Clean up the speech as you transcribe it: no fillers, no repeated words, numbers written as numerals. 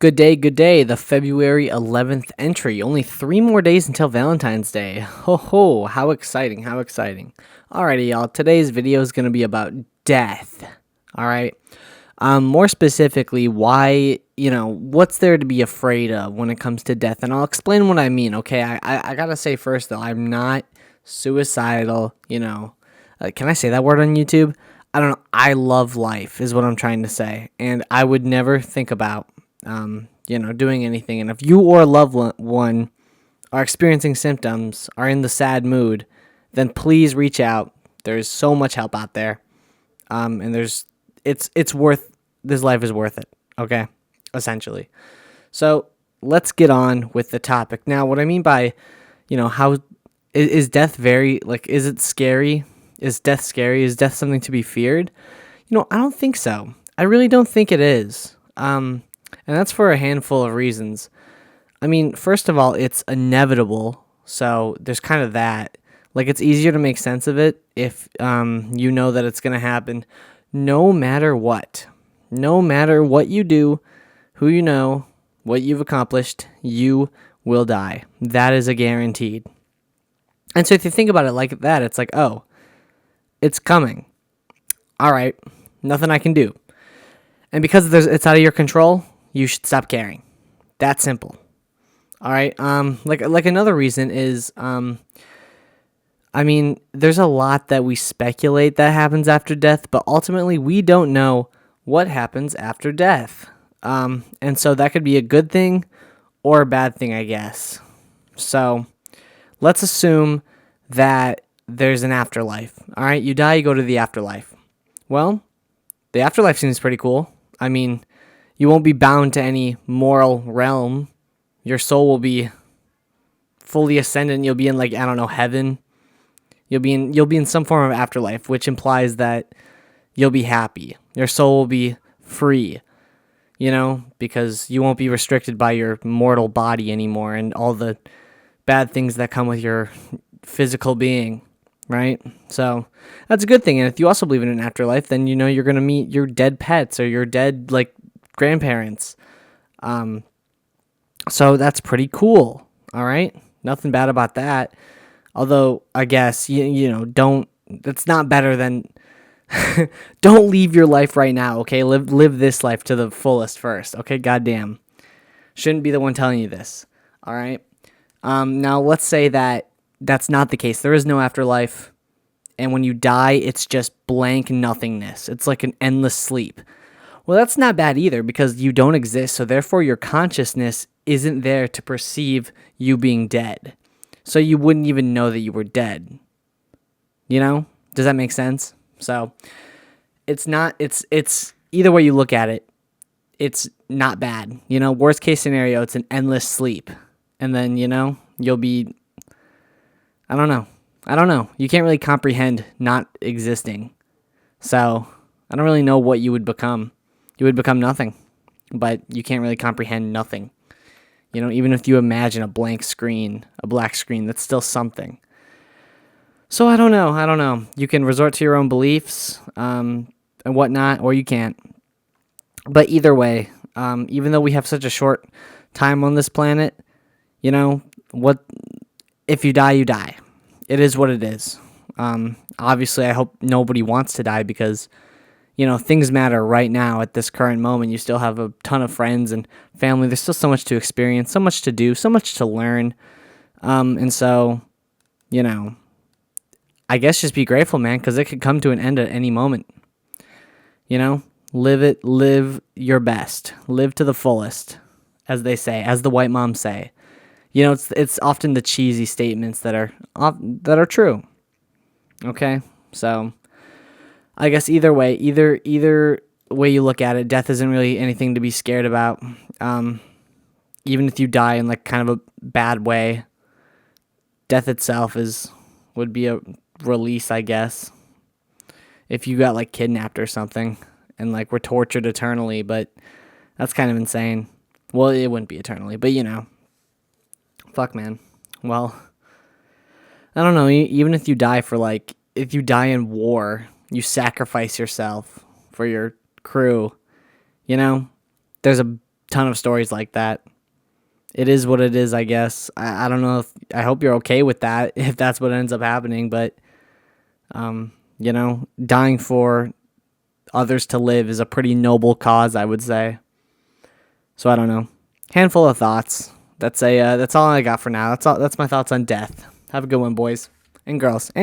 Good day. The February 11th entry. Only 3 more days until Valentine's Day. Ho ho, how exciting, how exciting. Alrighty, y'all. Today's video is going to be about death. Alright. More specifically, why, what's there to be afraid of when it comes to death? And I'll explain what I mean, okay? I gotta say first, though, I'm not suicidal, can I say that word on YouTube? I don't know. I love life, is what I'm trying to say. And I would never think about doing anything. And if you or a loved one are experiencing symptoms, are in the sad mood, then please reach out. There's so much help out there. And it's worth, this life is worth it. Okay. Essentially. So let's get on with the topic. Now, what I mean by, how is death is it scary? Is death scary? Is death something to be feared? I don't think so. I really don't think it is. And that's for a handful of reasons. I mean, first of all, it's inevitable. So there's kind of that. Like, it's easier to make sense of it if you know that it's going to happen no matter what. No matter what you do, who you know, what you've accomplished, you will die. That is a guaranteed. And so if you think about it like that, it's like, oh, it's coming. All right, nothing I can do. And because it's out of your control, you should stop caring. That simple. All right. Like another reason is, there's a lot that we speculate that happens after death, but ultimately we don't know what happens after death. And so that could be a good thing or a bad thing, I guess. So let's assume that there's an afterlife. All right. You die, you go to the afterlife. Well, the afterlife seems pretty cool. I mean, you won't be bound to any moral realm. Your soul will be fully ascendant. You'll be in, heaven. You'll be in some form of afterlife, which implies that you'll be happy. Your soul will be free, because you won't be restricted by your mortal body anymore and all the bad things that come with your physical being, right? So that's a good thing. And if you also believe in an afterlife, then you're going to meet your dead pets or your dead, grandparents. So that's pretty cool. All right. Nothing bad about that. Although I guess, that's not better than, don't leave your life right now. Okay. Live this life to the fullest first. Okay. Goddamn. Shouldn't be the one telling you this. All right. Now let's say that that's not the case. There is no afterlife. And when you die, it's just blank nothingness. It's like an endless sleep. Well, that's not bad either because you don't exist, so therefore your consciousness isn't there to perceive you being dead. So you wouldn't even know that you were dead. Does that make sense? So it's either way you look at it, it's not bad. Worst case scenario, it's an endless sleep. And then, you'll be, I don't know. You can't really comprehend not existing. So I don't really know what you would become. You would become nothing, but you can't really comprehend nothing. Even if you imagine a blank screen, a black screen, that's still something. So I don't know. You can resort to your own beliefs and whatnot, or you can't. But either way, even though we have such a short time on this planet, what if you die, you die. It is what it is. Obviously, I hope nobody wants to die because things matter right now at this current moment. You still have a ton of friends and family. There's still so much to experience, so much to do, so much to learn. And so, I guess just be grateful, man, because it could come to an end at any moment. Live your best. Live to the fullest, as they say, as the white moms say. It's often the cheesy statements that are true. Okay? So I guess either way you look at it, death isn't really anything to be scared about. Even if you die in kind of a bad way, death itself would be a release, I guess. If you got kidnapped or something and were tortured eternally, but that's kind of insane. Well, it wouldn't be eternally, but fuck, man. Well, I don't know. Even if you die if you die in war, you sacrifice yourself for your crew, there's a ton of stories like that. It is what it is, I guess. I don't know if I hope you're okay with that if that's what ends up happening, but dying for others to live is a pretty noble cause, I would say. So I don't know. Handful of thoughts. That's all I got for now. That's my thoughts on death. Have a good one, boys and girls. And